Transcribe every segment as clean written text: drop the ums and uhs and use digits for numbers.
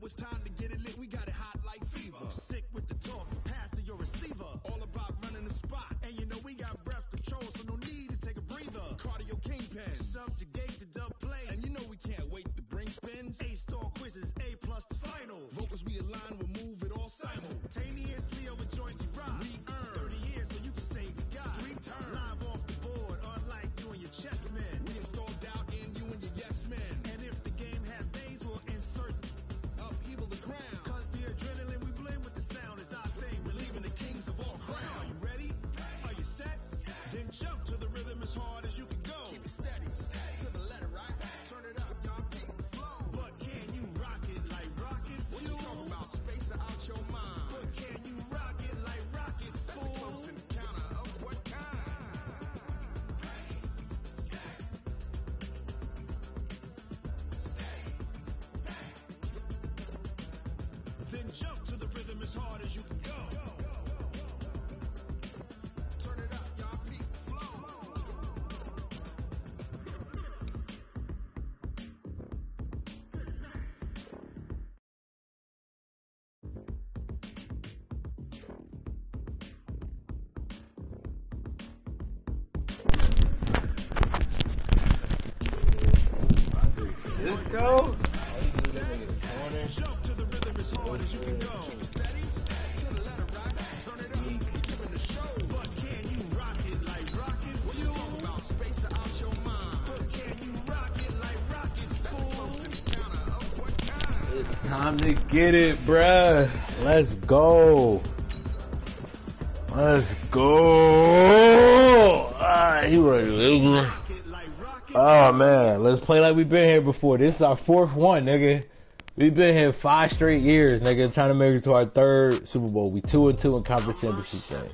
it's time to get it lit. We got it hot like fever. Sick with the talk, pass to your receiver. All about running the spot. And you know we got breath control, so no need to take a breather. Cardio kingpin, subjugate the dub play. And you know we can't wait to bring spins. A-star quizzes, A+ the final. Vocals we align, we'll move it all simultaneously over joints you rock. We earn 30 years so you can say we got 3 turns. Live off the board, unlike you and your chess men. We installed doubt in you and your yes men. And if the game had veins, we'll insert upheaval the crown. Cause the adrenaline we blend with the sound is our thing. Relieving the kings of all crowns. Are you ready? Are you set? Then jump to the rhythm as hard as you can go. Keep it steady, to the letter, right? Turn it up, y'all keep the flow. But can you rock it like rocket fuel? What you talking about? Space out your mind. But can you rock it like rockets, fool? That's a close encounter of what kind? Then jump to the rhythm as hard as you can go. Turn it up, y'all keep the flow. Cisco? Jump to the rhythm as hard as you can go. Keep it steady, to the letter, right? Turn it up, giving the show. But can you rock it like rocket fuel? What you talking about? Space out your mind. But can you rock it like rockets, fool? Close encounter of what kind? It's time to get it, bruh. Let's go. Let's go. Alright, he ready to live. Oh man, let's play like we've been here before. This is our 4th one, nigga. We've been here 5 straight years, nigga, trying to make it to our 3rd Super Bowl. We 2-2 in conference championship game.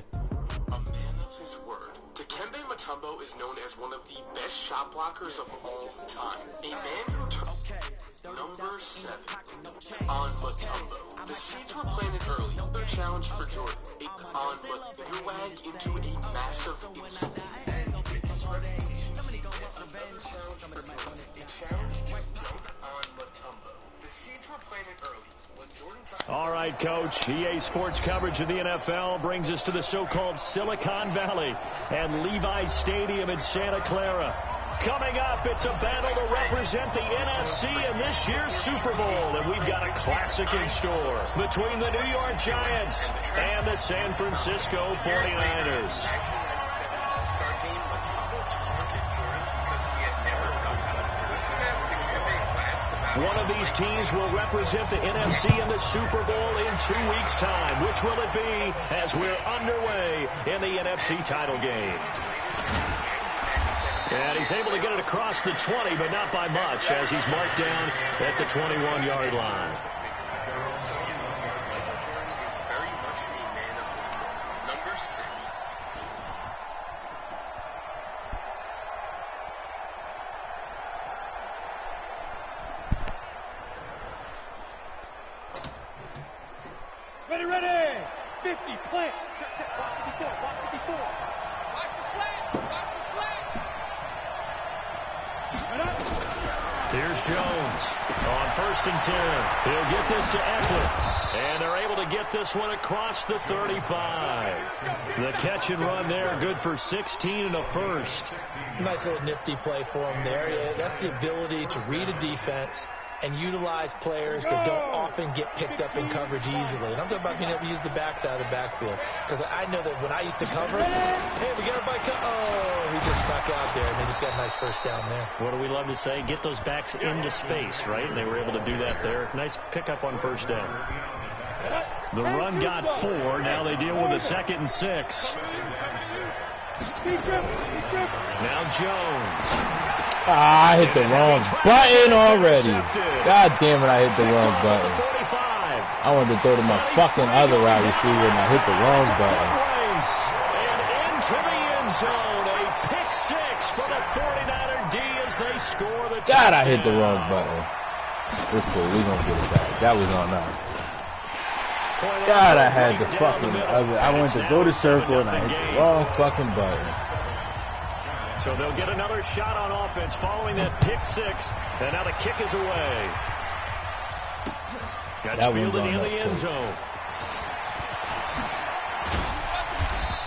A man of his word. Dikembe Mutombo is known as one of the best shot blockers of all time. A man who took number 7 on Mutombo. The seeds were planted early. Their challenge for Jordan on but they wag into a massive insult. And with his reputation, another challenge for Jordan. A challenge to dunk on Mutombo. The seeds were planted early. When Jordan All right, Coach. EA Sports coverage of the NFL brings us to the so-called Silicon Valley and Levi Stadium in Santa Clara. Coming up, it's a battle to represent the NFC in this year's Super Bowl, and we've got a classic in store between the New York Giants and the San Francisco 49ers. All-Star game, Mutombo taunted Jordan because he had never dunked. Listen as Dikembe laughs about One of these teams will represent the NFC in the Super Bowl in 2 weeks' time. Which will it be as we're underway in the NFC title game? And he's able to get it across the 20, but not by much, as he's marked down at the 21-yard line. So yes, Michael Jordan is very much a man of his word. Number 6. Ready. 50, plant. Check. Walk to before. Watch the slant. Here's Jones on 1st and 10. He'll get this to Eckler. And they're able to get this one across the 35. The catch and run there, good for 16 and a first. Nice little nifty play for him there. Yeah, that's the ability to read a defense and utilize players that don't often get picked up in coverage easily. And I'm talking about being able to use the backside of the backfield. Because I know that when I used to cover, hey, we got a bike. Oh, he just snuck out there, and they just got a nice first down there. What do we love to say? Get those backs into space, right? And they were able to do that there. Nice pickup on 1st down. The run got 4. Now they deal with a 2nd and 6. Now Jones. I hit the wrong button already. God damn it, I hit the wrong button. I wanted to throw to my fucking other wide receiver, and I hit the wrong button. And into the end zone, a pick 6 for the 49er D as they score the touchdown. God, I hit the wrong button. It's cool, we gonna get it back. That was on us. God, I had the fucking other. I went to go to circle, and I hit the wrong fucking button. So they'll get another shot on offense following that pick 6, and now the kick is away. Got fielded in the end zone.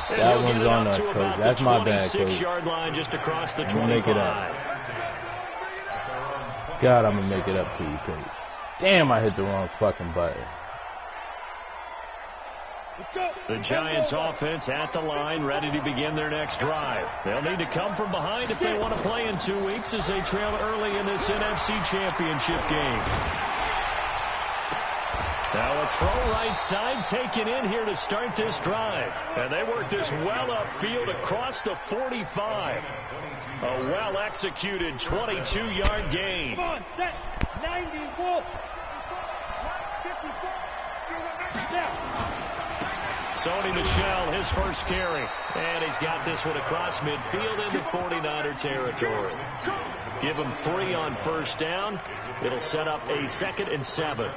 That one's on us, Coach. That's my bad, Coach. 26-yard line just across the 25. I'm gonna make it up. God, I'm gonna make it up to you, Coach. Damn, I hit the wrong fucking button. The Giants offense at the line, ready to begin their next drive. They'll need to come from behind if they want to play in 2 weeks as they trail early in this NFC Championship game. Now a throw right side taken in here to start this drive. And they work this well upfield across the 45. A well-executed 22-yard gain. Come on, set. 90, Wolf. 54. Sony Michel, his first carry. And he's got this one across midfield into 49er territory. Give him 3 on first down. It'll set up a 2nd and 7.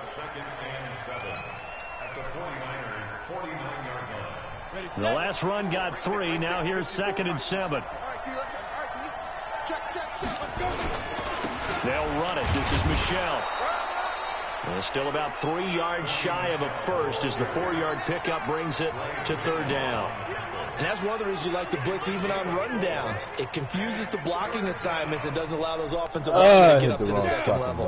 The last run got 3. Now here's 2nd and 7. They'll run it. This is Michel. Still about 3 yards shy of a first as the 4-yard pickup brings it to 3rd down. And that's one of the reasons you like to blitz even on run downs. It confuses the blocking assignments. It doesn't allow those offensive linemen to get up to the second level.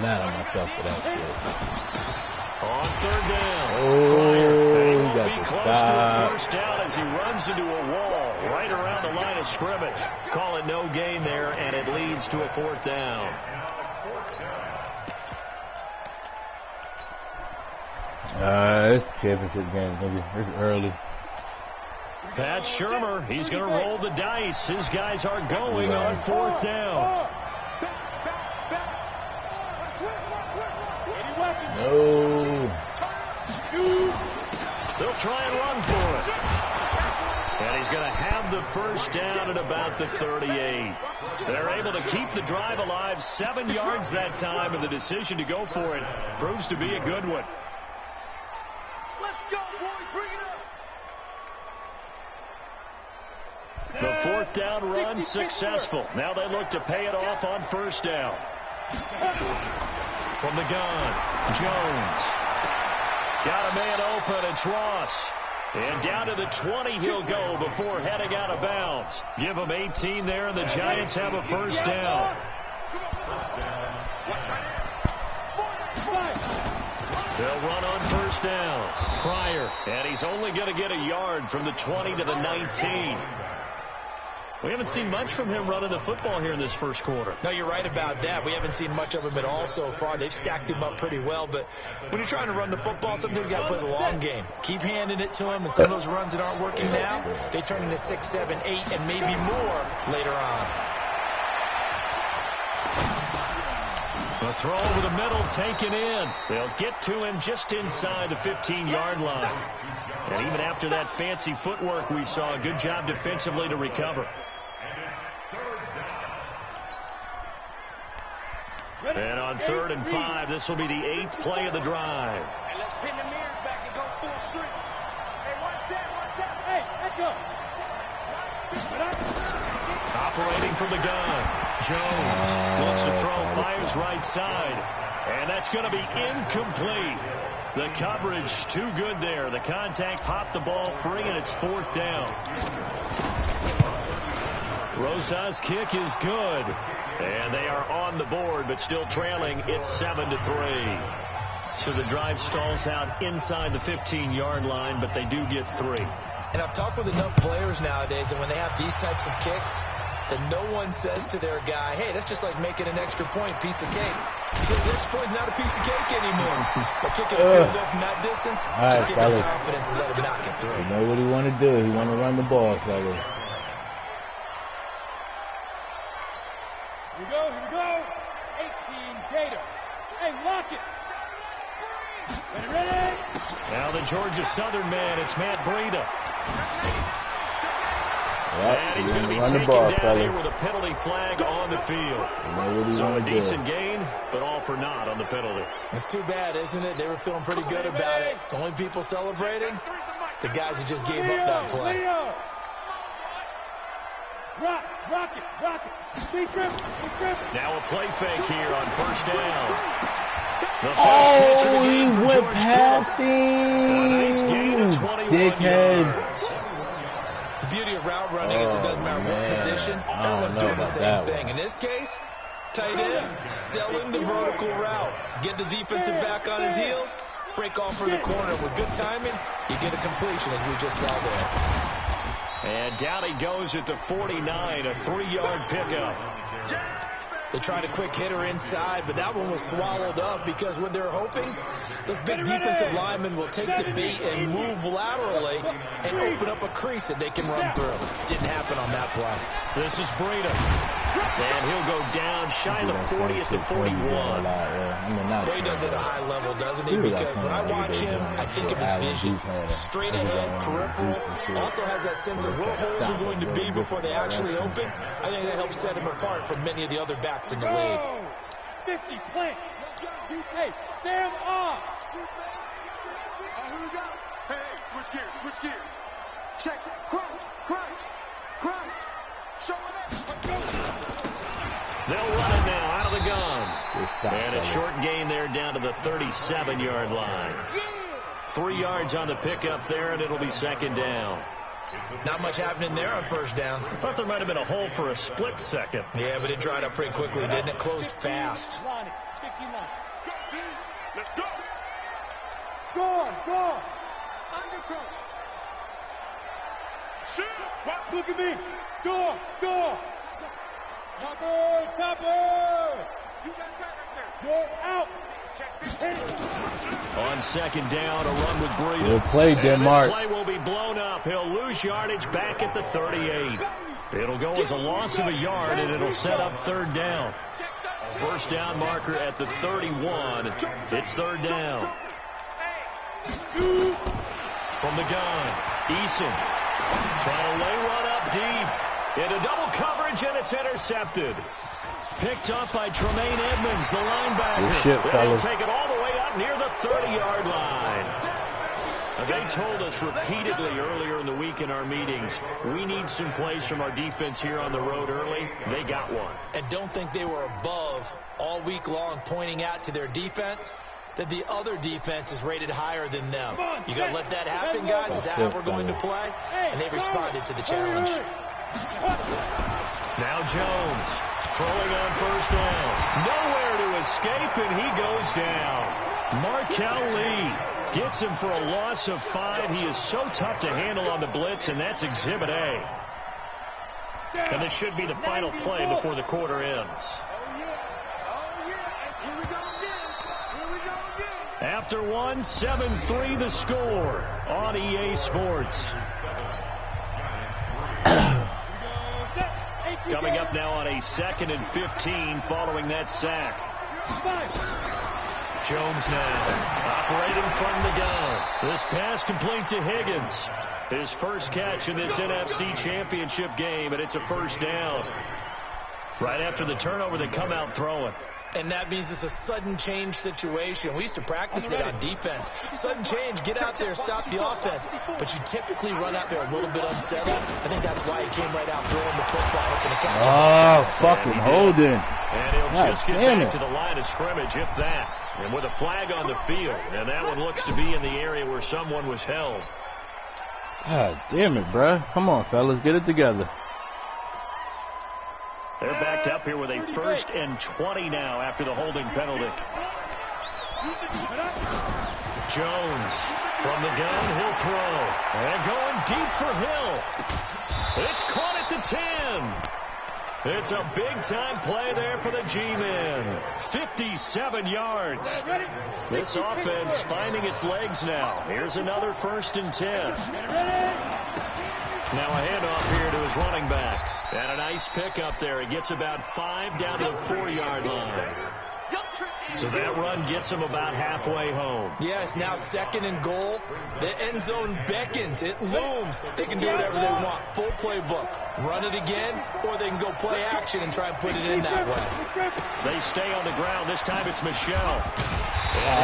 Mad at myself for that shit. On 3rd down. Oh, he got will to be close stop. to a first down as he runs into a wall right around the line of scrimmage. Call it no gain there, and it leads to a 4th down. It's championship game, nigga. It's early. Pat Shurmur, he's going to roll the dice. His guys are going on 4th down. No. They'll try and run for it. And he's going to have the first down at about the 38. They're able to keep the drive alive. 7 yards that time, and the decision to go for it proves to be a good one. Let's go, boys. Bring it up. The 4th down run successful. Now they look to pay it off on first down. From the gun, Jones. Got a man open. It's Ross. And down to the 20 he'll go before heading out of bounds. Give him 18 there, and the Giants have a first down. They'll run on first down. Pryor, and he's only going to get a yard from the 20 to the 19. We haven't seen much from him running the football here in this first quarter. No, you're right about that. We haven't seen much of him at all so far. They've stacked him up pretty well, but when you're trying to run the football, sometimes you got to play the long game. Keep handing it to him, and some of those runs that aren't working now, they turn into 6, 7, 8, and maybe more later on. A throw over the middle taken in. They'll get to him just inside the 15-yard line. And even after that fancy footwork we saw, a good job defensively to recover. And on 3rd and 5, this will be the 8th play of the drive. Hey, let's pin the mirrors back and go full street. Hey, watch out. Hey, let's go. Operating from the gun. Jones looks to throw, fires right side. And that's going to be incomplete. The coverage too good there. The contact popped the ball free, and it's 4th down. Rosa's kick is good. And they are on the board, but still trailing. It's 7-3. So the drive stalls out inside the 15-yard line, but they do get 3. And I've talked with enough players nowadays, and when they have these types of kicks, that no one says to their guy, hey, that's just like making an extra point, piece of cake. Because the extra point is not a piece of cake anymore. But kicking a field goal from that distance, just give him confidence and let him knock it through. You know what he want to do. He want to run the ball, fellas. Here we go. 18 Gator. Hey, lock it. Ready? Now the Georgia Southern man, it's Matt Breida. And he's going to be taken down here with a penalty flag on the field. So a decent gain, but all for naught on the penalty. It's too bad, isn't it? They were feeling pretty good about it. The only people celebrating, the guys who just gave up that play. Rock it. Big grip. Now a play fake here on first down. Oh, he went past Nice gain him. of 21 Dickheads. yards. The beauty of route running is it doesn't matter what position, everyone's doing the same thing. In this case, tight end, selling the vertical route. Get the defensive back on his heels, break off for the corner. With good timing, you get a completion, as we just saw there. And down he goes at the 49, a 3-yard pickup. They tried a quick hitter inside, but that one was swallowed up because what they're hoping, those big defensive linemen will take the bait and move laterally and open up a crease that they can run through. Didn't happen on that play. This is Breida. And he'll go down shy of the 40 at the 41. He does it at a high level, doesn't he? Because when I watch him, I think of his vision. Straight ahead, peripheral. Also has that sense of where holes are going to be before they actually open. I think that helps set him apart from many of the other backs in the league. 50, plant. Hey, stand off. Here we go. Hey, switch gears. Check it. Crouch. Show it up. Let's go. They'll run it now out of the gun. And a short gain there down to the 37-yard line. 3 yards on the pickup there, and it'll be second down. Not much happening there on first down. I thought there might have been a hole for a split second. Yeah, but it dried up pretty quickly, didn't it? Closed fast. Line it. 15 line. Let's go. Go on. Undercut. Shoot. Watch, look at me. Door. Topper. You got that right there. Door out. On second down, a run with Breida. Good play, Denmark. This play will be blown up. He'll lose yardage back at the 38. It'll go as a loss of a yard, and it'll set up third down. First down marker at the 31. It's third down. From the gun, Eason trying to lay one up deep. Into double coverage, and it's intercepted. Picked up by Tremaine Edmonds, the linebacker. Good shit, fellas. They'll take it all the way up near the 30-yard line. They told us repeatedly earlier in the week in our meetings, we need some plays from our defense here on the road early. They got one. And don't think they were above all week long pointing out to their defense that the other defense is rated higher than them. You got to let that happen, guys. Is that how we're going to play? And they responded to the challenge. Now Jones throwing on first down. Nowhere to escape, and he goes down. Markel Lee gets him for a loss of 5. He is so tough to handle on the blitz, and that's Exhibit A. And this should be the final play before the quarter ends. Here we go again. After one, 7-3 the score on EA Sports. Coming up now on a 2nd and 15 following that sack. Jones now operating from the gun. This pass complete to Higgins. His first catch in this NFC Championship game, and it's a first down. Right after the turnover, they come out throwing. And that means it's a sudden change situation. We used to practice it on defense. Sudden change, get out there, stop the offense. But you typically run out there a little bit unsettled. I think that's why he came right out throwing the football, hoping to catch it. Oh, fucking holding. And he'll just get back to the line of scrimmage, if that. And with a flag on the field. And that one looks to be in the area where someone was held. God damn it, bruh. Come on, fellas. Get it together. They're backed up here with a 1st and 20 now after the holding penalty. Jones from the gun. He'll throw. And going deep for Hill. It's caught at the 10. It's a big-time play there for the G-men. 57 yards. This offense finding its legs now. Here's another 1st and 10. Now a handoff here to his running back. And a nice pickup there. He gets about 5 down to the 4-yard line. So that run gets him about halfway home. Yes, now 2nd and goal. The end zone beckons. It looms. They can do whatever they want. Full playbook. Run it again, or they can go play action and try and put it in that way. They stay on the ground. This time it's Michelle.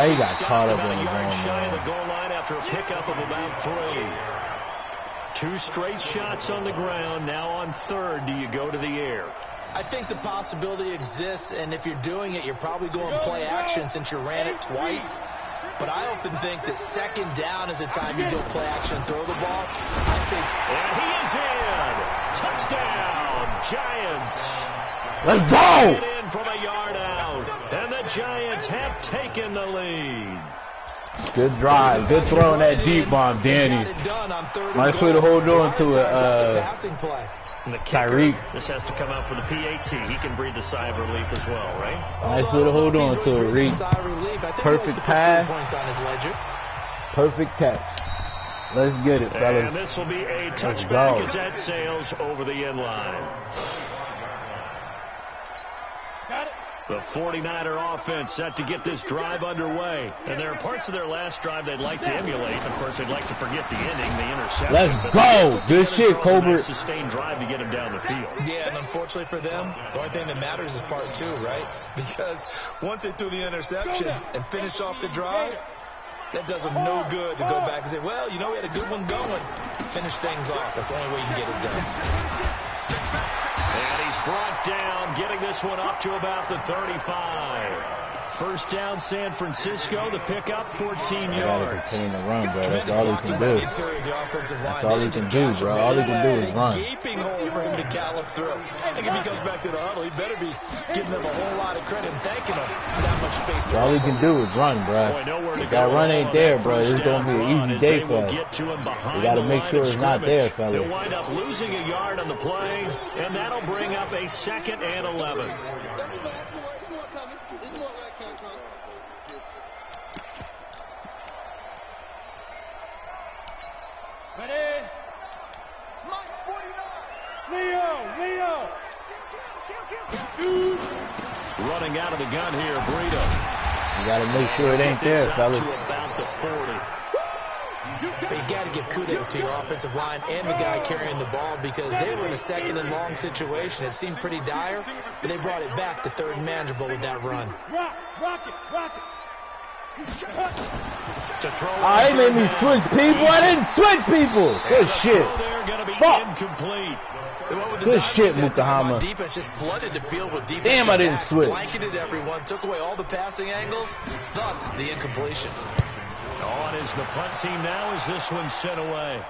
He got caught up in the yard zone, shy of man. the goal line after a pickup of about 3. 2 straight shots on the ground. Now on third, do you go to the air? I think the possibility exists, and if you're doing it, you're probably going play action since you ran it twice. But I often think that second down is a time you go play action and throw the ball. I think... And he is in. Touchdown, Giants. Let's go. Get in from a yard out. And the Giants have taken the lead. Good drive. Good throw in that deep bomb, Danny. Nice way to hold on to it. And the Tyreek. This has to come out for the PAT. He can breathe a sigh of relief as well, right? Nice way to hold on to it, Reed. Perfect pass. Perfect catch. Let's get it, fellas. And this will be a touchback as that sails over the end line. Got it. The 49er offense set to get this drive underway. And there are parts of their last drive they'd like to emulate. Of course, they'd like to forget the inning, the interception. Let's go. Good shit, Colbert. A sustained drive to get him down the field. Yeah, and unfortunately for them, the only thing that matters is part 2, right? Because once they threw the interception and finished off the drive, that does them no good to go back and say, well, you know, we had a good one going. Finish things off. That's the only way you can get it done. And he's brought down, getting this one up to about the 35. First down, San Francisco. The pickup, 14 yards. I gotta continue to run, bro. That's all he can do. That's all he can do, bro. All he can do is run. Gaping hole for him to gallop through. I think if he comes back to the huddle, he better be giving them a whole lot of credit and thanking them for that much space. All he can do is run, bro. If that run ain't there, bro, it's gonna be an easy day for us. We gotta make sure it's not there, fellas. They'll wind up losing a yard on the play, and that'll bring up a 2nd and 11. Ready? Leo. Running out of the gun here, Breida. You gotta make sure it ain't there, fellas. To about the 40. But you got to give kudos to your offensive line and the guy carrying the ball because they were in a 2nd and long situation. It seemed pretty dire, but they brought it back to 3rd and manageable with that run. Rock it. To throw they made me switch people. I didn't switch people. Good shit. Fuck. Incomplete. Good shit, Mutahama. Defense just flooded the field with defense. Damn, I didn't switch. Blanketed everyone, took away all the passing angles, thus the incompletion. On is the punt team now as this one's sent away.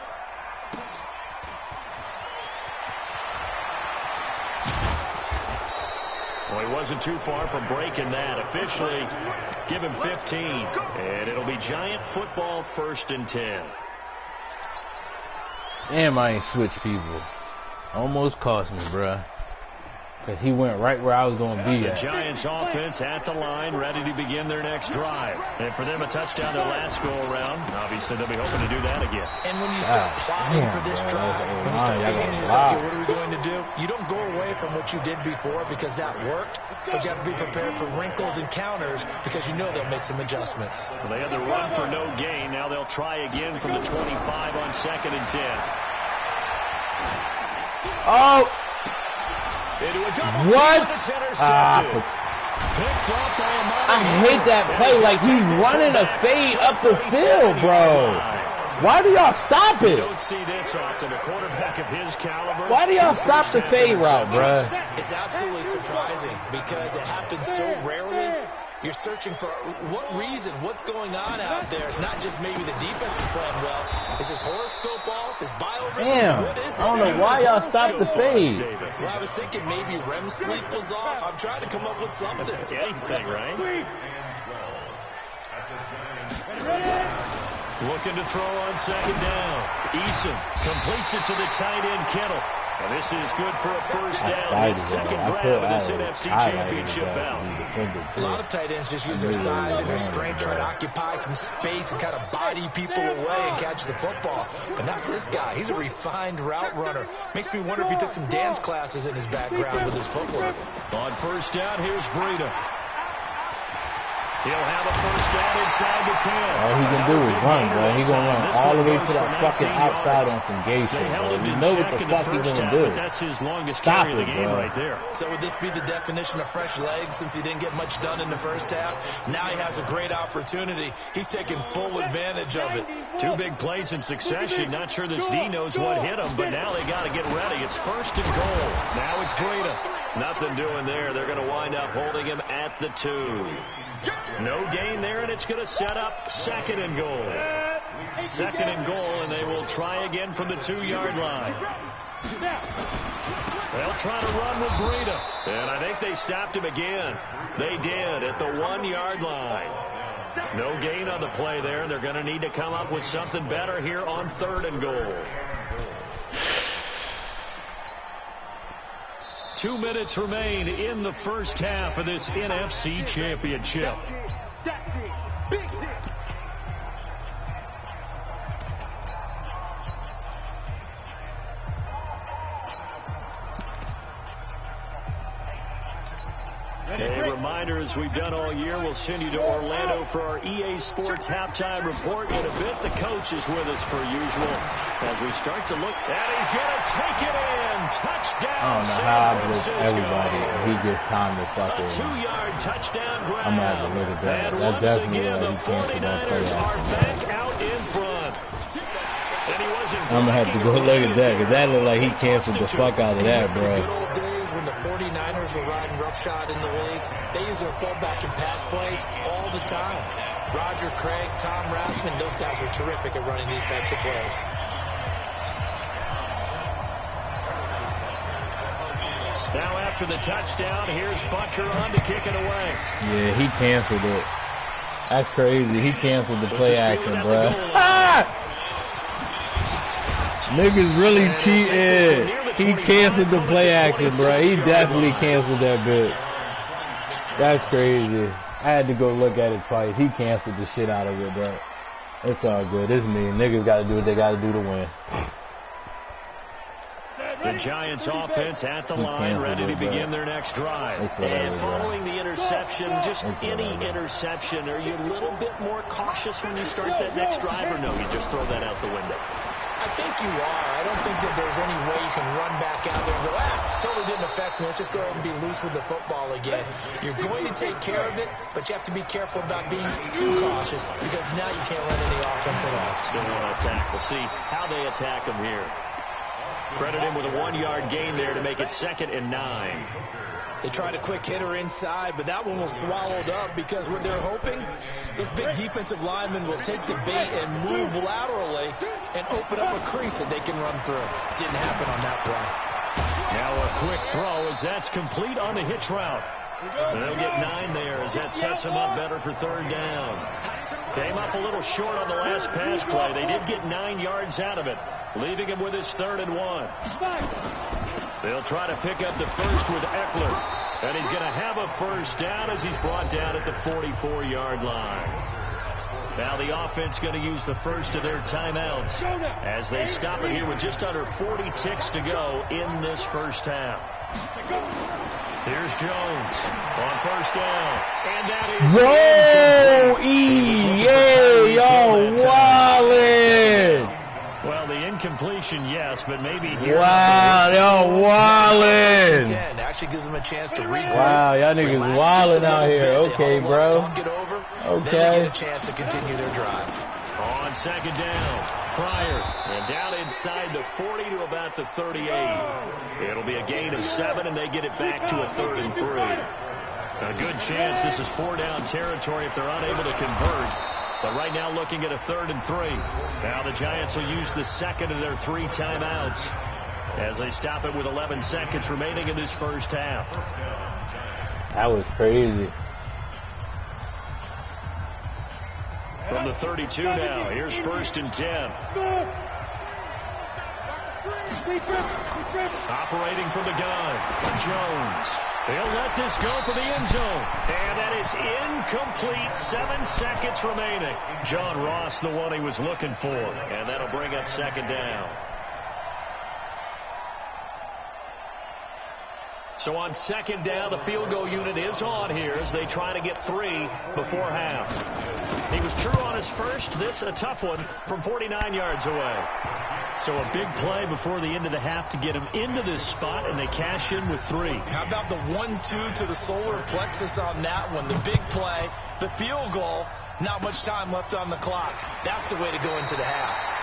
Well, he wasn't too far from breaking that. Officially, give him 15. And it'll be Giant football, 1st and 10. Damn, I ain't switch people. Almost cost me, bruh. Because he went right where I was going to be at. The Giants offense at the line, ready to begin their next drive. And for them, a touchdown their last go-around. Obviously, they'll be hoping to do that again. And when you start plotting for this drive, when you start thinking to yourself, okay, what are we going to do? You don't go away from what you did before because that worked, but you have to be prepared for wrinkles and counters because you know they'll make some adjustments. Well, they had the run for no gain. Now they'll try again from the 25 on 2nd and 10. Oh! What? I hate that play. Like, he's running a fade up the field, bro. Why do y'all stop it? Don't see this often. A quarterback of his caliber. Why do y'all stop the fade route, bro? It's absolutely surprising because it happens so rarely. You're searching for what reason, what's going on out there. It's not just maybe the defense is playing well. Is his horoscope off? Is biorhythms? Damn, what is it? I don't know why y'all stopped the fade. Well, I was thinking maybe REM sleep was off. I'm trying to come up with something. Anything, right? Looking to throw on 2nd down. Eason completes it to the tight end, Kittle. And this is good for a first down. His 2nd grab of this NFC Championship bout. A lot of tight ends just use their size and their strength, try to occupy some space and kind of body people away and catch the football. But not this guy. He's a refined route runner. Makes me wonder if he took some dance classes in his background with his footwork. On first down, here's Breida. He'll have a first down inside the All he can do is run, bro. He gonna run all the way to that fucking outside on some gay shit, bro. You know what the fuck he's gonna do. That's his longest Stop carry of the it, game bro. right there. So would this be the definition of fresh legs since he didn't get much done in the first half? Now he has a great opportunity. He's taking full advantage of it. 2 big plays in succession. Not sure this D knows what hit him, but now they got to get ready. It's 1st and goal. Now it's Breida. Nothing doing there. They're going to wind up holding him at the 2. No gain there, and it's going to set up 2nd and goal. 2nd and goal, and they will try again from the 2-yard line. They'll try to run with Breida, and I think they stopped him again. They did at the 1-yard line. No gain on the play there. They're going to need to come up with something better here on 3rd and goal. 2 minutes remain in the first half of this NFC Championship. A reminder, as we've done all year, we'll send you to Orlando for our EA Sports halftime report. In a bit, the coach is with us per usual as we start to look. And he's going to take it in. Touchdown, I don't know how I blitz everybody and he gets time to fuck with him. 2-yard touchdown grab. I'm gonna have to look at that. And That once definitely again, he the canceled that play 49ers are action. back out in front. And he wasn't I'm gonna have to go look at that because that looked like he canceled the fuck out of that, bro. Good old days when the 49ers were riding roughshod in the league. They use their fullback and pass plays all the time. Roger Craig, Tom Rathman, those guys were terrific at running these types of plays. Now after the touchdown, here's Butker on to kick it away. Yeah, he canceled it. That's crazy. He canceled the play action, bro. Ah! Niggas really cheating. He canceled the play action, bro. He definitely canceled that bit. That's crazy. I had to go look at it twice. He canceled the shit out of it, bro. It's all good. It's me. Niggas got to do what they got to do to win. The Giants offense at the line, ready to begin their next drive. And following the interception, just any interception, are you a little bit more cautious when you start that next drive, or no, you just throw that out the window? I think you are. I don't think that there's any way you can run back out there and go, totally didn't affect me. Let's just go ahead and be loose with the football again. You're going to take care of it, but you have to be careful about being too cautious because now you can't run any offense at all. Still want to attack. We'll see how they attack them here. Credit him with a 1-yard gain there to make it 2nd and 9. They tried a quick hitter inside, but that one was swallowed up because what they're hoping, this big defensive lineman will take the bait and move laterally and open up a crease that they can run through. Didn't happen on that play. Now a quick throw as that's complete on the hitch route. And they'll get 9 there as that sets them up better for 3rd down. Came up a little short on the last pass play. They did get 9 yards out of it, leaving him with his 3rd and 1. They'll try to pick up the first with Eckler. And he's going to have a 1st down as he's brought down at the 44-yard line. Now the offense going to use the first of their timeouts as they stop it here with just under 40 ticks to go in this first half. Here's Jones on 1st down. And that is... Yo, wildin'! Well, the incompletion, yes, but maybe... Wow, yo, wildin'! Actually gives them a chance to regroup. Wow, y'all niggas wildin' out here. Okay, bro. Okay. Then they get a chance to continue their drive. On 2nd down, Pryor, and down inside the 40 to about the 38. It'll be a gain of 7, and they get it back to a 3rd and 3. A good chance this is 4-down territory if they're unable to convert. But right now looking at a 3rd and 3. Now the Giants will use the 2nd of their 3 timeouts as they stop it with 11 seconds remaining in this first half. That was crazy. From the 32 now, here's 1st and 10. Operating from the gun, Jones. They'll let this go for the end zone. And that is incomplete. 7 seconds remaining. John Ross, the one he was looking for. And that'll bring up 2nd down. So on 2nd down, the field goal unit is on here as they try to get 3 before half. He was true on his was first. This a tough one from 49 yards away. So a big play before the end of the half to get them into this spot, and they cash in with 3. How about the 1-2 to the solar plexus on that one? The big play, the field goal, not much time left on the clock. That's the way to go into the half.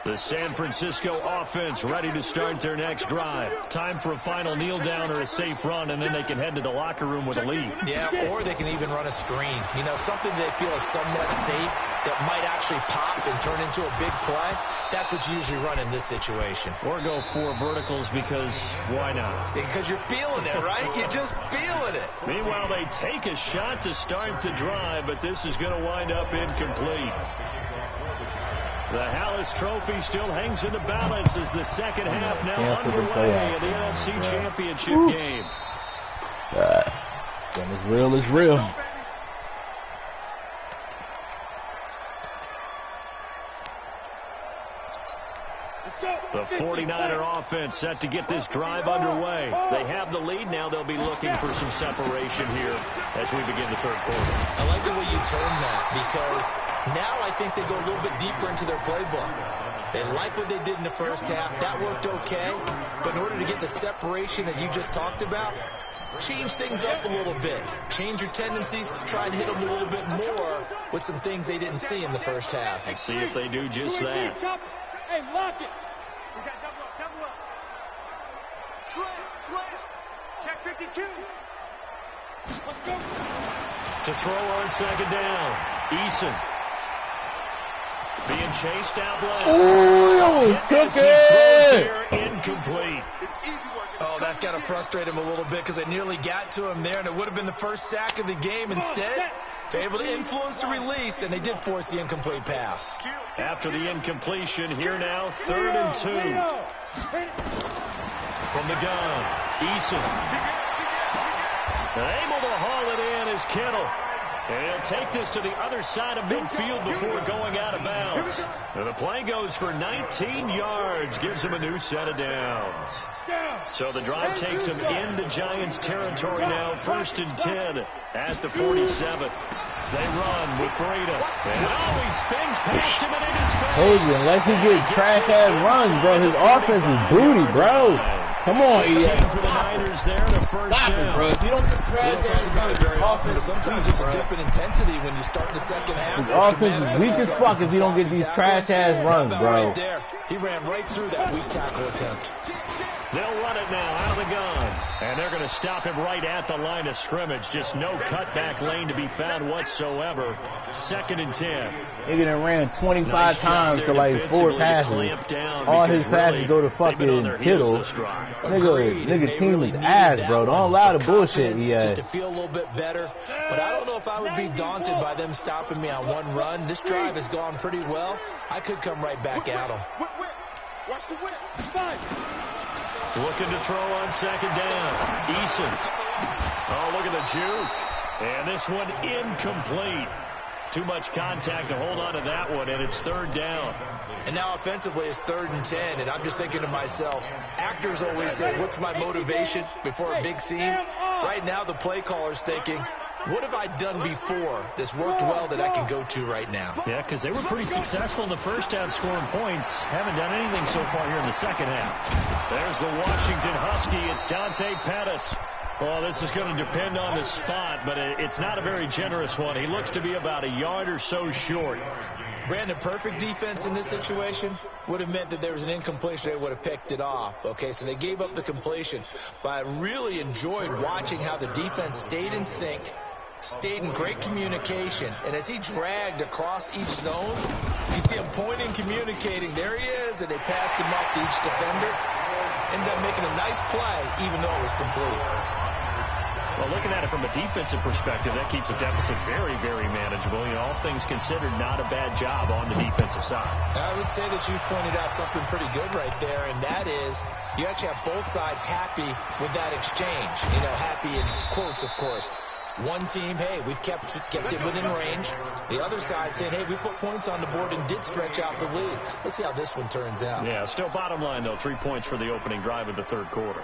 The San Francisco offense ready to start their next drive. Time for a final kneel down or a safe run, and then they can head to the locker room with a lead. Yeah, or they can even run a screen. You know, something they feel is somewhat safe that might actually pop and turn into a big play. That's what you usually run in this situation. Or go 4 verticals because why not? Because you're feeling it, right? You're just feeling it. Meanwhile, they take a shot to start the drive, but this is going to wind up incomplete. The Hallis Trophy still hangs in the balance as the second half now underway in the NFC Championship game. When it's real, it's real. The 49er offense set to get this drive underway. They have the lead. Now they'll be looking for some separation here as we begin the third quarter. I like the way you term that, because now I think they go a little bit deeper into their playbook. They like what they did in the first half. That worked okay. But in order to get the separation that you just talked about, change things up a little bit. Change your tendencies. Try and hit them a little bit more with some things they didn't see in the first half. Let's see if they do just that. Hey, lock it. We got double up. Slam. Check 52. Let's go. To throw on second down. Eason. Being chased out left. Oh, took it. Incomplete. Oh, that's got to frustrate him a little bit because they nearly got to him there, and it would have been the first sack of the game. Instead, they're able to influence the release, and they did force the incomplete pass. After the incompletion, here now, 3rd and 2. From the gun, Eason. Able to haul it in is Kittle. And he'll take this to the other side of midfield before going out of bounds. And the play goes for 19 yards, gives him a new set of downs. So the drive takes him into Giants territory now, 1st and 10 at the 47. They run with Breida. And he spins past him and in his face. Told you, unless he gets trash-ass runs, bro, his offense is booty, bro. Come on, EA. For the Niners there, the first down. Bro. If you don't get trash-ass runs, Very often, sometimes it's a dip in intensity when you start the second half. his offense is weak as fuck if you don't get these trash-ass runs, bro. Right there. He ran right through that weak tackle attempt. They'll run it now out of the gun. And they're going to stop him right at the line of scrimmage. Just no cutback lane to be found whatsoever. 2nd and 10. Nigga done ran 25 times to like 4 passes. All his passes go to fucking Kittle. Nigga team is ass, bro. Don't allow the bullshit, EA. Just to feel a little bit better. But I don't know if I would be daunted by them stopping me on one run. This drive has gone pretty well. I could come right back at them. Watch the whip. Spike. Looking to throw on second down. Eason. Oh, look at the juke. And this one incomplete. Too much contact to hold on to that one, and it's 3rd down. And now offensively it's 3rd and 10, and I'm just thinking to myself, actors always say, what's my motivation before a big scene? Right now the play caller's thinking, what have I done before that's worked well that I can go to right now? Yeah, because they were pretty successful in the first half scoring points. Haven't done anything so far here in the second half. There's the Washington Husky. It's Dante Pettis. Well, this is going to depend on the spot, but it's not a very generous one. He looks to be about a yard or so short. Brandon, perfect defense in this situation would have meant that there was an incompletion. They would have picked it off. Okay, so they gave up the completion. But I really enjoyed watching how the defense stayed in sync, stayed in great communication. And as he dragged across each zone, you see him pointing, communicating. There he is, and they passed him off to each defender. Ended up making a nice play, even though it was complete. Well, looking at it from a defensive perspective, that keeps the deficit very, very manageable. You know, all things considered, not a bad job on the defensive side. I would say that you pointed out something pretty good right there, and that is you actually have both sides happy with that exchange. You know, happy in quotes, of course. One team, hey, we've kept it within range. The other side saying, hey, we put points on the board and did stretch out the lead. Let's see how this one turns out. Yeah, still bottom line, though, 3 points for the opening drive of the third quarter.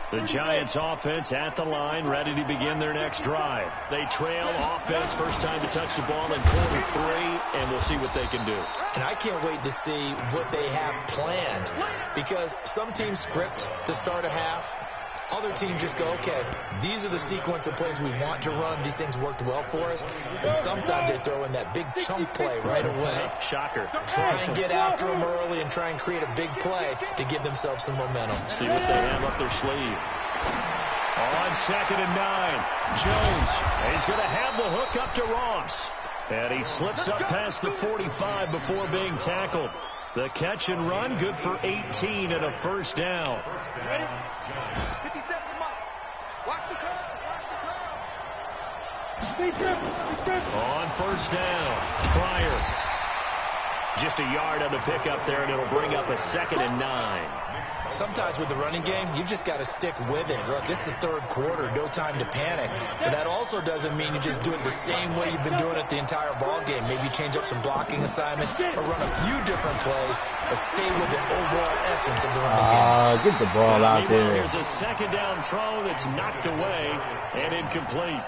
The Giants offense at the line, ready to begin their next drive. They trail offense, first time to touch the ball in quarter 3, and we'll see what they can do. And I can't wait to see what they have planned, because some teams script to start a half. Other teams just go, okay, these are the sequence of plays we want to run. These things worked well for us. And sometimes they throw in that big chunk play right away. Shocker. Try and get after them early and try and create a big play to give themselves some momentum. See what they have up their sleeve. On 2nd and 9, Jones. He's going to have the hook up to Ross. And he slips up past the 45 before being tackled. The catch and run, good for 18 and a first down. Ready? 57 miles. Watch the curve. On first down, Pryor. Just a yard on the pickup there, and it'll bring up a 2nd and 9. Sometimes with the running game, you've just got to stick with it. Look, this is the third quarter, no time to panic. But that also doesn't mean you just do it the same way you've been doing it the entire ball game. Maybe change up some blocking assignments or run a few different plays, but stay with the overall essence of the running game. Get the ball out there. Here's a 2nd down throw that's knocked away and incomplete.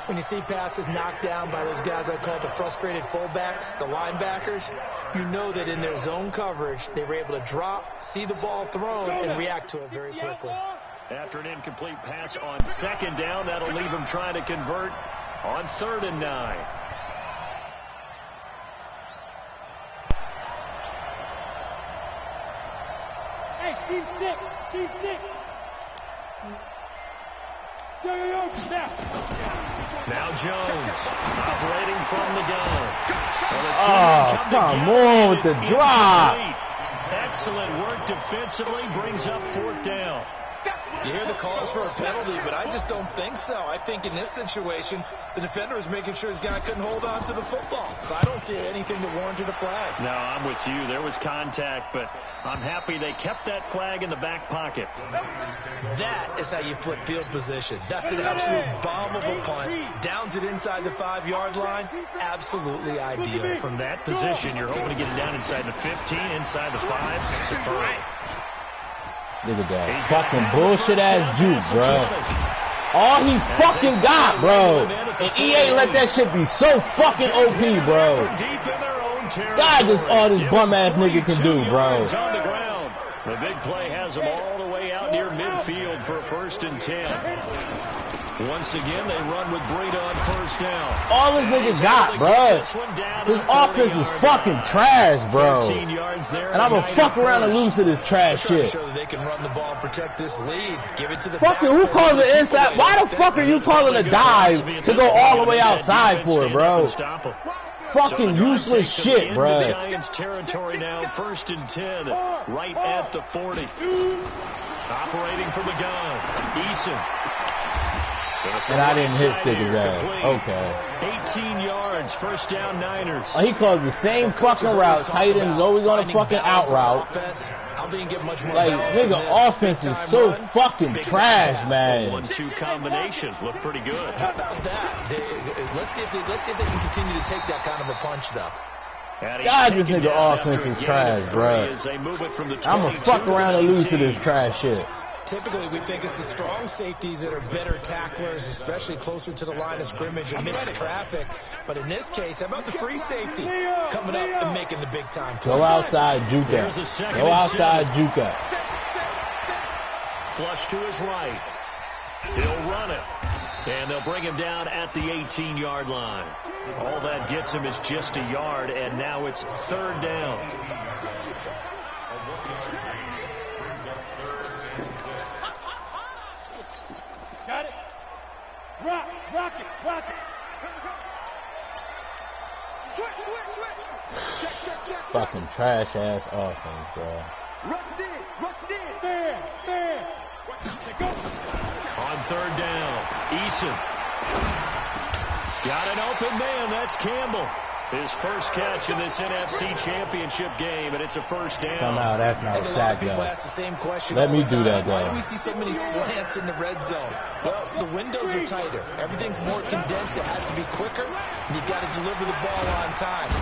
When you see passes knocked down by those guys I call the frustrated fullbacks, the linebackers, you know that in their zone coverage, they were able to drop, see the ball thrown, and react to it very quickly. After an incomplete pass on 2nd down, that'll leave him trying to convert on 3rd and 9. Hey, Team 6. Team 6. Yo. Now Jones, operating from the gun. Come on with the drop. Excellent work defensively, brings up 4th down. You hear the calls for a penalty, but I just don't think so. I think in this situation, the defender was making sure his guy couldn't hold on to the football. So I don't see anything that warranted a flag. No, I'm with you. There was contact, but I'm happy they kept that flag in the back pocket. That is how you flip field position. That's an absolute bombable punt. Downs it inside the 5-yard line. Absolutely ideal. From that position, you're hoping to get it down inside the 15, inside the 5. Superb. Look at that fucking bullshit-ass juke, bro. All he fucking got, bro. And EA let that shit be so fucking OP, bro. God, this all this bum-ass nigga can do, bro. The big play has him all the way out near midfield for a 1st and 10. Once again, they run with Breida on 1st down. All this nigga got, bro. His offense is fucking trash, bro. And I'm gonna fuck around and lose to this trash shit. Show that they can run the ball and protect this lead. Give it to the fucking who calls it inside? Why the fuck are you calling a dive to go all the way outside for it, bro? Fucking useless shit, bro. Giants territory now, 1st and 10, right at the 40. Operating from the gun, Eason. And I didn't hit Sticker's ass. Okay. 18 yards, 1st down Niners. Oh, he calls the same fucking route. Tight end is always on a fucking out route. Like, nigga, offense is so fucking trash, man. 1-2 combination. Look pretty good. How about that? Let's see if they can continue to take that kind of a punch, though. God, this nigga offense is trash, bro. I'm gonna fuck around and lose to this trash shit. Typically, we think it's the strong safeties that are better tacklers, especially closer to the line of scrimmage amidst traffic. But in this case, how about the free safety coming up and making the big-time play? Go outside, juke up. Go outside, juke up. Flush to his right. He'll run it. And they'll bring him down at the 18-yard line. All that gets him is just a yard, and now it's 3rd down. Got it. Rock it. Switch. Check. Fucking trash ass offense, bro. Rush in. Fair. Go. On 3rd down, Eason. Got an open man. That's Campbell. His first catch in this NFC Championship game, and it's a first down. Somehow that's not a sack, People though. ask the same question. Let me do that, Why though. do we see so many slants in the red zone? Well, the windows are tighter. Everything's more condensed. It has to be quicker. And you've got to deliver the ball on time.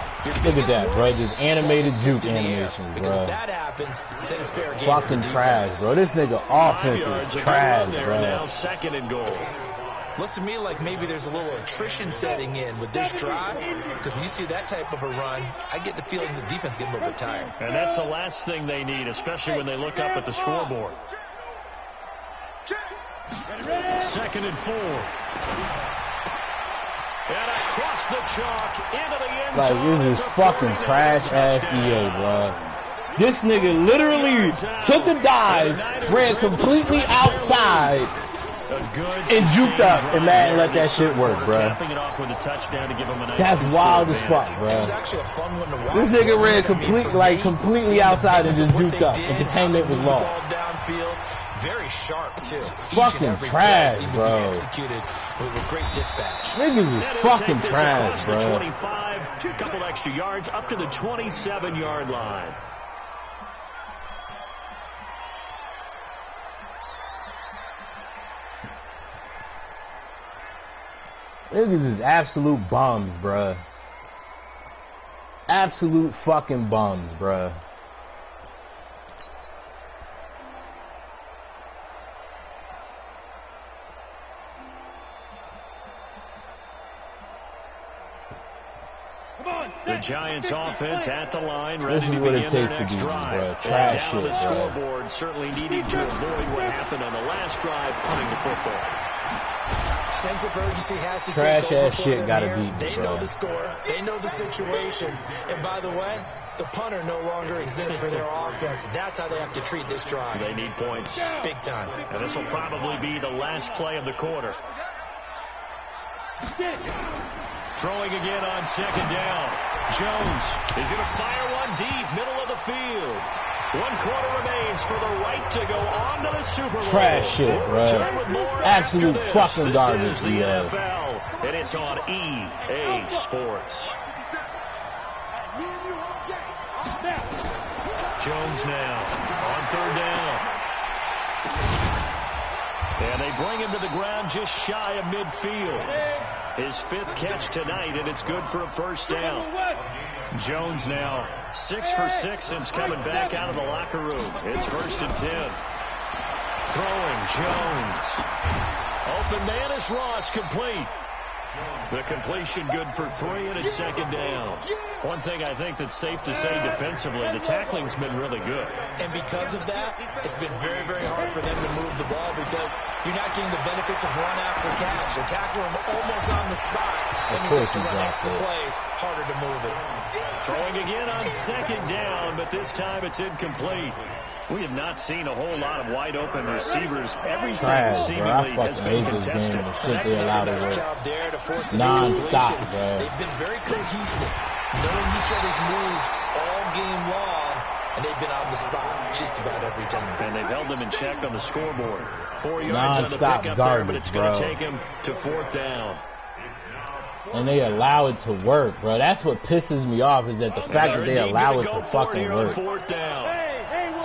Look at that, bro. Just animated juke animations, Because bro. if that happens, then it's fair game. Fucking trash, bro. This nigga offense is trash, bro. Now 2nd and goal. Looks to me like maybe there's a little attrition setting in with this drive, because when you see that type of a run, I get the feeling the defense getting a little bit tired. And that's the last thing they need, especially when they look up at the scoreboard. 2nd and 4. And across the chalk into the end zone. Like, this is fucking trash-ass EA, bro. This nigga literally took a dive, ran completely outside, and juked up, and Madden let that shit work, bro. That's wild as fuck, bro. This nigga ran completely outside and just juked up, and containment was lost. Very sharp, too. Fucking trash, bro. Executed with great dispatch. Niggas is fucking trash, bro. 25, a couple extra yards up to the 27-yard line. Niggas is absolute bums, bruh. Absolute fucking bums, bruh. The Giants offense at the line, ready This is to what it begin their takes to next beat me, drive. bro. Trash Down shit, the bro. scoreboard, certainly needing to avoid what happened on the last drive, punting the football. Sense of urgency has to Trash take over ass for shit them gotta here. beat me, They bro. know the score. They know the situation. And by the way, the punter no longer exists for their offense. That's how they have to treat this drive. They need points. Big time. And this will probably be the last play of the quarter. Throwing again on 2nd down. Jones is going to fire one deep, middle of the field. 1 quarter remains for the right to go on to the Super Bowl. Trash shit, bro. Absolute fucking garbage, This is the yeah. NFL, and it's on EA Sports. Jones now on 3rd down. And they bring him to the ground just shy of midfield. His 5th catch tonight, and it's good for a first down. Jones now 6 for 6 since coming back out of the locker room. It's 1st and 10. Throwing Jones. Open man is Ross, complete. The completion good for 3, and it's 2nd down. One thing I think that's safe to say defensively, the tackling's been really good. And because of that, it's been very, very hard for them to move the ball because you're not getting the benefits of run after catch. They're tackling them almost on the spot. That means you have to run extra plays, harder to move it. Throwing again on 2nd down, but this time it's incomplete. We have not seen a whole lot of wide-open receivers. Everything Trash, seemingly bro. I has fucking been hate this contested. game. The shit they allow to work. Non-stop, bro. They've been very cohesive, knowing each other's moves all game long, and they've been on the spot just about every time. And they've held them in check on the scoreboard. 4 yards on the Non-stop pickup there, but garbage, it's going to bro. take him to 4th down. And they allow it to work, bro. That's what pisses me off, is that the fact that they allow it to fucking work. 4th down.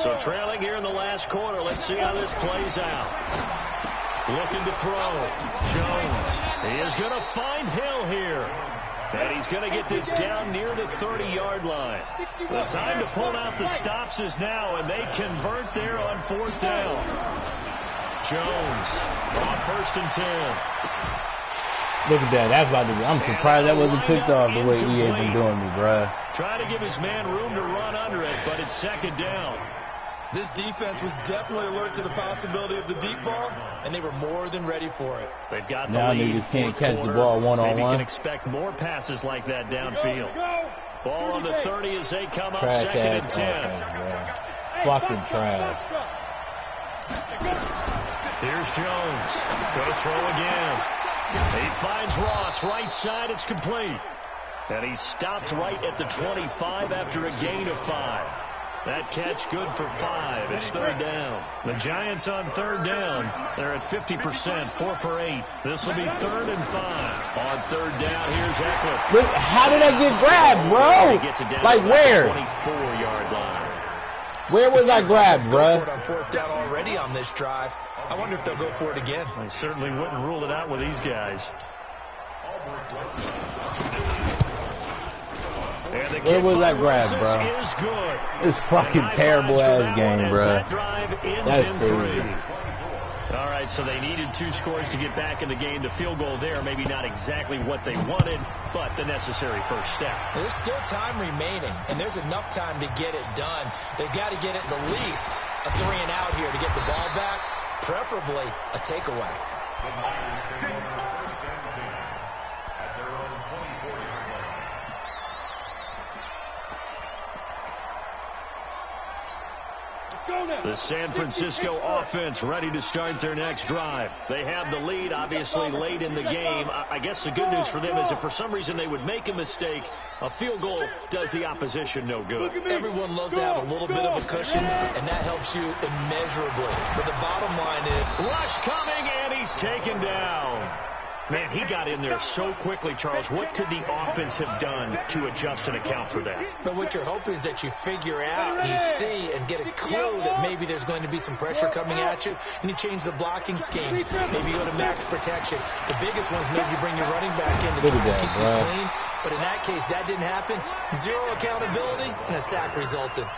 So trailing here in the last quarter. Let's see how this plays out. Looking to throw. Jones. He is going to find Hill here. And he's going to get this down near the 30-yard line. The time to pull out the stops is now, and they convert there on 4th down. Jones on 1st and 10. Look at that. That's about to be. I'm surprised that wasn't picked off the way EA been doing me, bro. Trying to give his man room to run under it, but it's 2nd down. This defense was definitely alert to the possibility of the deep ball, and they were more than ready for it. They've got the Now lead. niggas can't 4th catch the quarter. ball Maybe one-on-one. can expect more passes like that downfield. Ball on the 30 as they come up Trash 2nd and ass 10. offense, bro. Fucking trash. Here's Jones. Going to throw again. He finds Ross. Right side. It's complete. And he stopped right at the 25 after a gain of 5. That catch good for 5. It's third down. The Giants on third down. They're at 50%, 4 for 8. This will be 3rd and 5. On third down, here's Eckler. Look, how did I get grabbed, bro? He gets it down like where? 24-yard line. Where was I grabbed, bro? On 4th down already on this drive. I wonder if they'll go for it again. I certainly wouldn't rule it out with these guys. Where was that grab, bro? Is good. It's fucking terrible ass game, bro. That's crazy. All right, so they needed 2 scores to get back in the game. The field goal there, maybe not exactly what they wanted, but the necessary first step. There's still time remaining, and there's enough time to get it done. They've got to get at the least a 3 and out here to get the ball back, preferably a takeaway. The San Francisco offense ready to start their next drive. They have the lead, obviously, late in the game. I guess the good news for them is if for some reason they would make a mistake, a field goal does the opposition no good. Everyone loves to have a little bit of a cushion, and that helps you immeasurably. But the bottom line is... Rush coming, and he's taken down. Man, he got in there so quickly, Charles. What could the offense have done to adjust and account for that? But what you're hoping is that you figure out, you see, and get a clue that maybe there's going to be some pressure coming at you, and you change the blocking schemes. Maybe you go to max protection. The biggest one's maybe you bring your running back in to try to keep you clean. But in that case, that didn't happen. 0 accountability, and a sack resulted.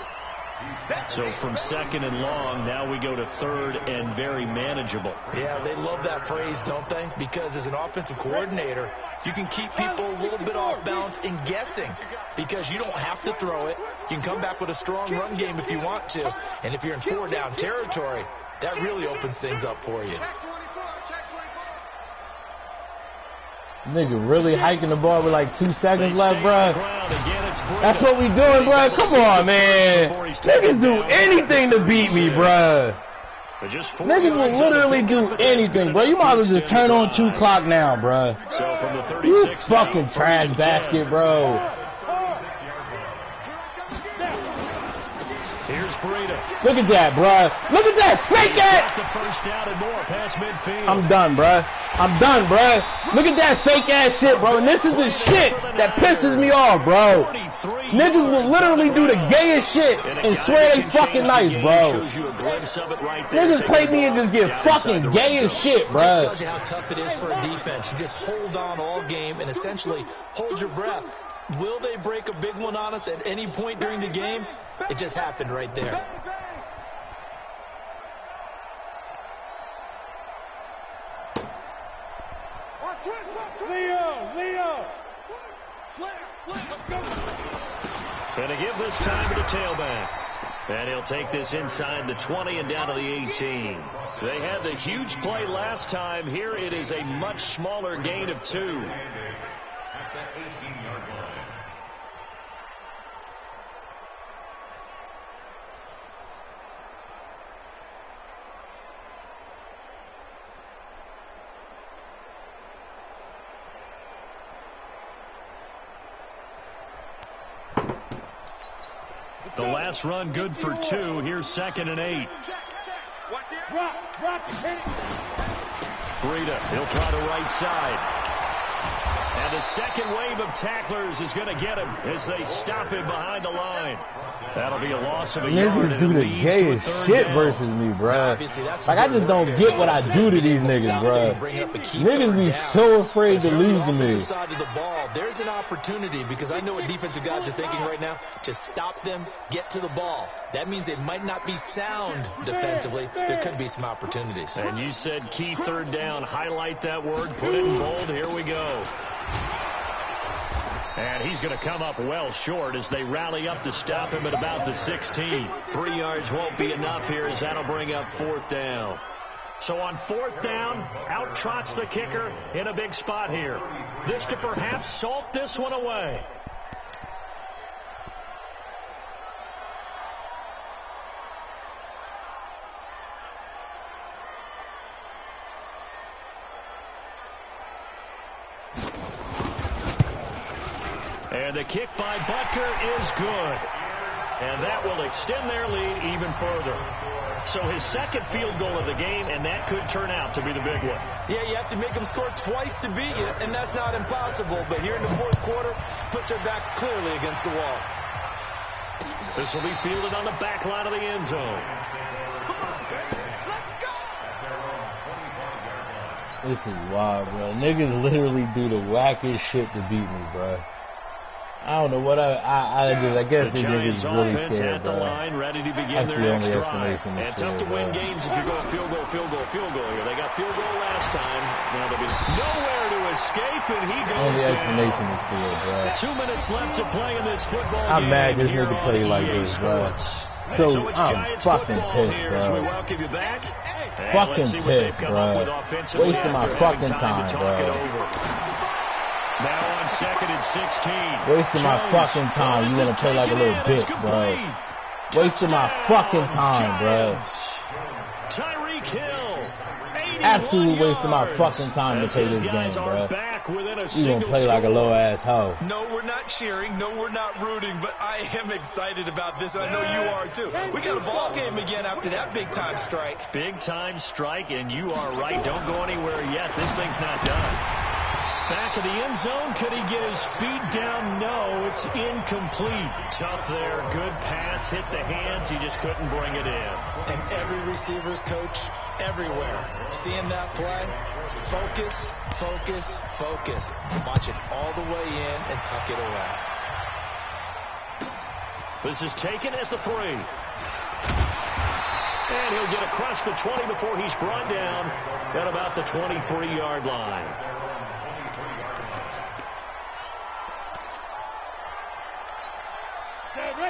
So from 2nd and long, now we go to 3rd and very manageable. Yeah, they love that phrase, don't they? Because as an offensive coordinator, you can keep people a little bit off balance and guessing because you don't have to throw it. You can come back with a strong run game if you want to. And if you're in 4-down territory, that really opens things up for you. Nigga really hiking the ball with like 2 seconds left, bro. That's what we doing, bro. Come on, man. Niggas do anything to beat me, bro. Niggas will literally do anything, bro. You might as well just turn on 2 clock now, bro. You fucking trash basket, bro. Here's Breida. Look at that, bro. Look at that. Fake it. I'm done, bro. I'm done, bro. Look at that fake ass shit, bro. And this is the shit that pisses me off, bro. Niggas will literally do the gayest shit and swear they fucking nice, bro. Niggas play me and just get fucking gay as shit, bro. It just tells you how tough it is for a defense. You just hold on all game and essentially hold your breath. Will they break a big one on us at any point during the game? It just happened right there. Leo! Slam! Go! Gonna give this time to the tailback. And he'll take this inside the 20 and down to the 18. They had the huge play last time. Here it is a much smaller gain of 2. At that 18-yard line. The last run good for 2. Here's 2nd and 8. Breida, he'll try the right side. And the second wave of tacklers is going to get him as they stop him behind the line. That'll be a loss of a yard. Niggas do the gayest shit versus me, bro. Like, I just don't get what I do to these niggas, bro. Niggas be so afraid to lose to me. There's an opportunity because I know what defensive guys are thinking right now. To stop them, get to the ball. That means they might not be sound defensively. There could be some opportunities. And you said key 3rd down. Highlight that word. Put it in bold. Here we go. And he's going to come up well short as they rally up to stop him at about the 16. 3 yards won't be enough here as that'll bring up 4th down. So on 4th down, out trots the kicker in a big spot here. This to perhaps salt this one away. And the kick by Butker is good. And that will extend their lead even further. So his second field goal of the game, and that could turn out to be the big one. Yeah, you have to make them score twice to beat you, and that's not impossible. But here in the fourth quarter, puts their backs clearly against the wall. This will be fielded on the back line of the end zone. This is wild, bro. Niggas literally do the wackest shit to beat me, bro. I don't know what I guess the these niggas really scared, at the bro. line, ready to begin That's their the next only drive. explanation. And tough to win games if you go field goal here. They got field goal last time. Now they'll be nowhere to escape, and he goes Only down. explanation is field, bro. 2 minutes left to play in this football game. I'm mad this nigga play like this, bro. So I'm fucking pissed, bro. Fucking pissed, bro. Wasting my fucking time, bro. Now on 2nd and 16. Wasting my fucking time. You wanna play like a little bitch, bro. Wasting my fucking time, bro. Tyreek Hill. Absolutely wasting my fucking time to play this game, bro. You gonna play like a low ass hoe. No, we're not cheering. No, we're not rooting. But I am excited about this. I know you are too. We got a ball game again after that big time strike. Big time strike, and you are right. Don't go anywhere yet. This thing's not done. Back of the end zone. Could he get his feet down? No, it's incomplete. Tough there. Good pass. Hit the hands. He just couldn't bring it in. And every receiver's coach everywhere. Seeing that play, focus, focus, focus. Watch it all the way in and tuck it away. This is taken at the 3. And he'll get across the 20 before he's brought down at about the 23-yard line.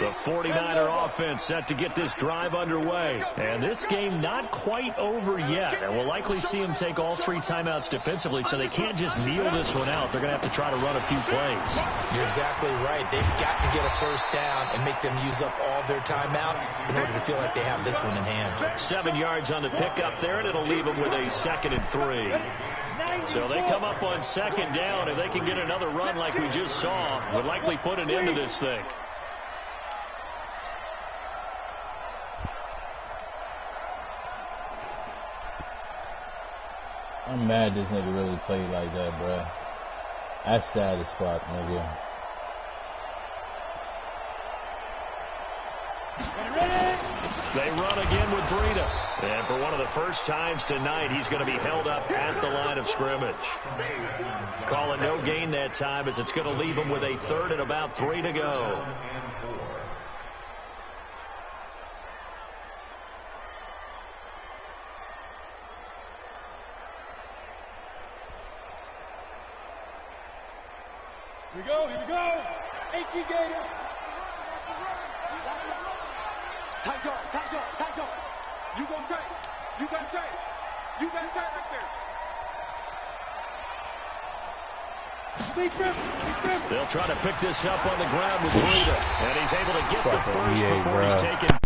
The 49er offense set to get this drive underway. And this game not quite over yet. And we'll likely see them take all 3 timeouts defensively, so they can't just kneel this one out. They're going to have to try to run a few plays. You're exactly right. They've got to get a first down and make them use up all their timeouts in order to feel like they have this one in hand. 7 yards on the pickup there, and it'll leave them with a 2nd and 3. So they come up on 2nd down. If they can get another run like we just saw, would likely put an end to this thing. I'm mad this nigga really played like that, bro. That's sad as fuck, nigga. They run again with Breida. And for one of the first times tonight, he's going to be held up at the line of scrimmage. Calling no gain that time, as it's going to leave him with a 3rd and about 3 to go. Here we go, here we go. 18 Gator. Tight guard. You gonna take. You got tight right there. They'll try to pick this up on the ground with Breida. And he's able to get the first before he's taken